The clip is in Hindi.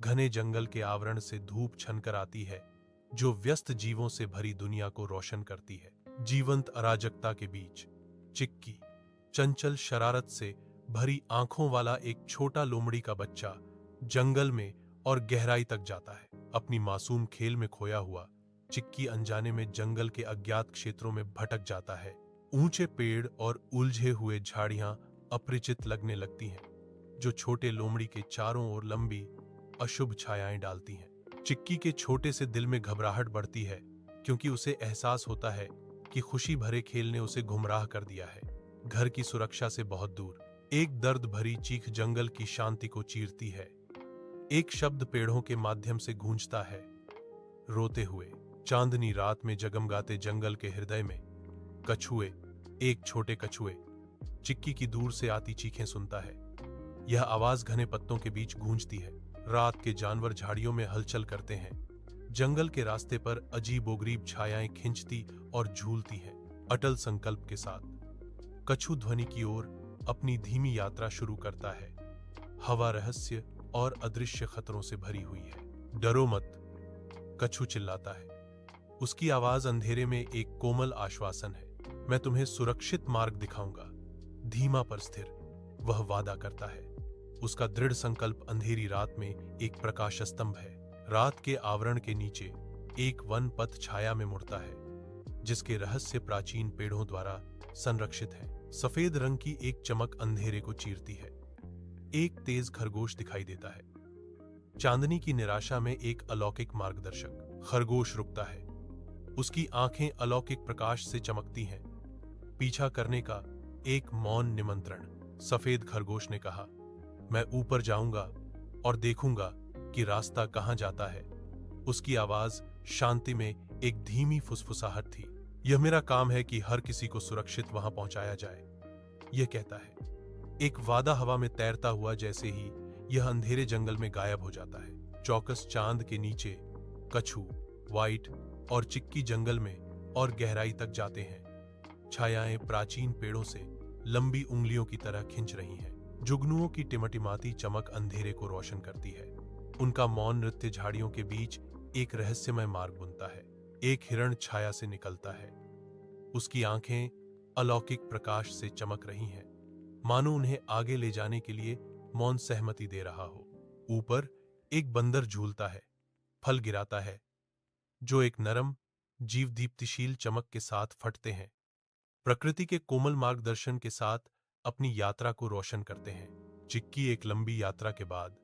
घने जंगल के आवरण से धूप छनकर आती है, जो व्यस्त जीवों से भरी दुनिया को रोशन करती है। जीवंत अराजकता के बीच चिक्की, चंचल शरारत से भरी आंखों वाला एक छोटा लोमड़ी का बच्चा, जंगल में और गहराई तक जाता है। अपनी मासूम खेल में खोया हुआ चिक्की अनजाने में जंगल के अज्ञात क्षेत्रों में भटक जाता है। ऊंचे पेड़ और उलझे हुए झाड़ियां अपरिचित लगने लगती हैं, जो छोटे लोमड़ी के चारों ओर लंबी अशुभ छायाएं डालती हैं। चिक्की के छोटे से दिल में घबराहट बढ़ती है, क्योंकि उसे एहसास होता है कि खुशी भरे खेल ने उसे गुमराह कर दिया है। घर की सुरक्षा से बहुत दूर एक दर्द भरी चीख जंगल की शांति को चीरती है। एक शब्द पेड़ों के माध्यम से गूंजता है, रोते हुए। चांदनी रात में जगमगाते जंगल के हृदय में कछुए, एक छोटे कछुए, चिक्की की दूर से आती चीखें सुनता है। यह आवाज घने पत्तों के बीच गूंजती है। रात के जानवर झाड़ियों में हलचल करते हैं। जंगल के रास्ते पर अजीबोगरीब छायाएं खिंचती और झूलती हैं। अटल संकल्प के साथ कछु ध्वनि की ओर अपनी धीमी यात्रा शुरू करता है। हवा रहस्य और अदृश्य खतरों से भरी हुई है। डरो मत, कछु चिल्लाता है। उसकी आवाज अंधेरे में एक कोमल आश्वासन है। मैं तुम्हें सुरक्षित मार्ग दिखाऊंगा। धीमा पर स्थिर, वह वादा करता है। उसका दृढ़ संकल्प अंधेरी रात में एक प्रकाश स्तंभ है। रात के आवरण के नीचे एक वन पथ छाया में मुड़ता है, जिसके रहस्य प्राचीन पेड़ों द्वारा संरक्षित है। सफेद रंग की एक चमक अंधेरे को चीरती है। एक तेज खरगोश दिखाई देता है। चांदनी की निराशा में एक अलौकिक मार्गदर्शक। खरगोश रुकता है। उसकी आंखें अलौकिक प्रकाश से चमकती हैं। पीछा करने का एक मौन निमंत्रण। सफेद खरगोश ने कहा, मैं ऊपर जाऊंगा और देखूंगा कि रास्ता कहां जाता है। उसकी आवाज शांति में एक धीमी फुसफुसाहट थी। यह मेरा काम है कि हर किसी को सुरक्षित वहां पहुंचाया जाए, यह कहता है। एक वादा हवा में तैरता हुआ जैसे ही यह अंधेरे जंगल में गायब हो जाता है। चौकस चांद के नीचे कछु, वाइट और चिक्की जंगल में और गहराई तक जाते हैं। छायाएं प्राचीन पेड़ों से लंबी उंगलियों की तरह खिंच रही हैं। जुगनुओं की टिमटिमाती चमक अंधेरे को रोशन करती है। उनका मौन नृत्य झाड़ियों के बीच एक रहस्यमय मार्ग बुनता है। एक हिरण छाया से निकलता है। उसकी आंखें अलौकिक प्रकाश से चमक रही हैं, मानो उन्हें आगे ले जाने के लिए मौन सहमति दे रहा हो। ऊपर एक बंदर झूलता है, फल गिराता है, जो एक नरम, जीवदीप्तिशील चमक के साथ फटते हैं। प्रकृति के कोमल मार्गदर्शन के साथ अपनी यात्रा को रोशन करते हैं। चिक्की एक लंबी यात्रा के बाद